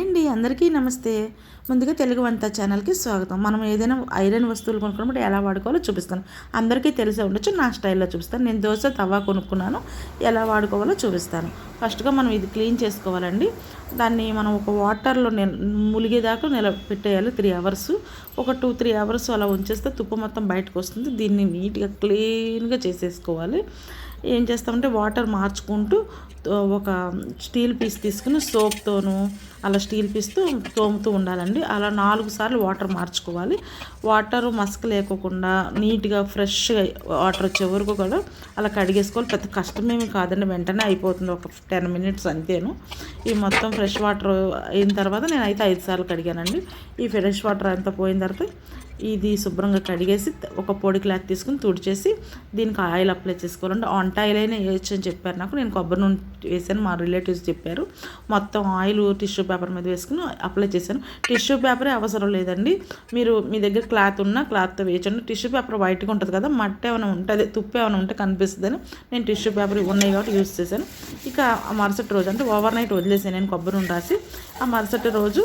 అండి, అందరికీ నమస్తే. ముందుగా తెలుగు వంట ఛానల్కి స్వాగతం. మనం ఏదైనా ఐరన్ వస్తువులు కొనుక్కున్నప్పుడు ఎలా వాడుకోవాలో చూపిస్తాను. అందరికీ తెలిసే ఉండొచ్చు, నా స్టైల్లో చూపిస్తాను. నేను దోశ తవా కొనుక్కున్నాను, ఎలా వాడుకోవాలో చూపిస్తాను. ఫస్ట్గా మనం ఇది క్లీన్ చేసుకోవాలండి. దాన్ని మనం ఒక వాటర్లో ములిగేదాకా పెట్టేయాలి 3 అవర్స్. ఒక 2-3 అవర్స్ అలా ఉంచేస్తే తుప్పు మొత్తం బయటకు వస్తుంది. దీన్ని నీట్గా క్లీన్గా చేసేసుకోవాలి. ఏం చేస్తామంటే వాటర్ మార్చుకుంటూ ఒక స్టీల్ పీస్ తీసుకుని సోప్తోనూ అలా స్టీల్ పీస్తో తోముతూ ఉండాలండి. అలా 4 సార్లు వాటర్ మార్చుకోవాలి. వాటర్ మసక లేకోకుండా నీట్గా ఫ్రెష్గా వాటర్ వచ్చే వరకు కూడా అలా కడిగేసుకోవాలి. పెద్ద కష్టమేమి కాదండి, వెంటనే అయిపోతుంది, ఒక 10 మినిట్స్ అంతేను. ఈ మొత్తం ఫ్రెష్ వాటర్ అయిన తర్వాత నేనైతే 5 సార్లు కడిగానండి. ఈ ఫ్రెష్ వాటర్ అంతా పోయిన తర్వాత ఇది శుభ్రంగా కడిగేసి ఒక పొడి క్లాత్ తీసుకుని తుడిచేసి దీనికి ఆయిల్ అప్లై చేసుకోవాలండి. వంట ఆయిల్ అయినా వేయచ్చు అని చెప్పారు నాకు. నేను కొబ్బరి నూనె వేసాను, మా రిలేటివ్స్ చెప్పారు. మొత్తం ఆయిల్ టిష్యూ పేపర్ మీద వేసుకుని అప్లై చేశాను. టిష్యూ పేపరే అవసరం లేదండి, మీ దగ్గర క్లాత్ ఉన్నా క్లాత్తో వేయచ్చండి. టిష్యూ పేపర్ వైట్గా ఉంటుంది కదా, మట్టి ఏమైనా ఉంటుంది, తుప్పు ఏమైనా ఉంటే కనిపిస్తుందని నేను టిష్యూ పేపర్ ఉన్నాయి కాబట్టి యూస్ చేశాను. ఇక ఆ మరుసటి రోజు అంటే ఓవర్ నైట్ వదిలేసాను నేను కొబ్బరి నూనె రాసి. ఆ మరుసటి రోజు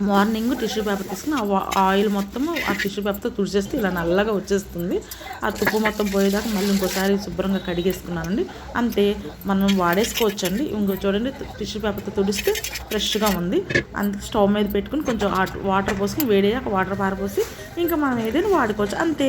మార్నింగ్ టిష్యూ పేపర్ తీసుకుని ఆయిల్ మొత్తము ఆ టిష్యూ పేపర్తో తుడిచేస్తే ఇలా నల్లగా వచ్చేస్తుంది. ఆ తుప్పు మొత్తం పోయేదాకా మళ్ళీ ఇంకోసారి శుభ్రంగా కడిగేసుకున్నానండి. అంతే, మనం వాడేసుకోవచ్చండి. ఇంకో చూడండి, టిష్యూ పేపర్తో తుడిస్తే ఫ్రెష్గా ఉంది. అందుకే స్టవ్ మీద పెట్టుకుని కొంచెం వాటర్ పోసుకుని వేడయ్యాక వాటర్ పారపోసి ఇంకా మనం ఏదైనా వాడుకోవచ్చు, అంతే.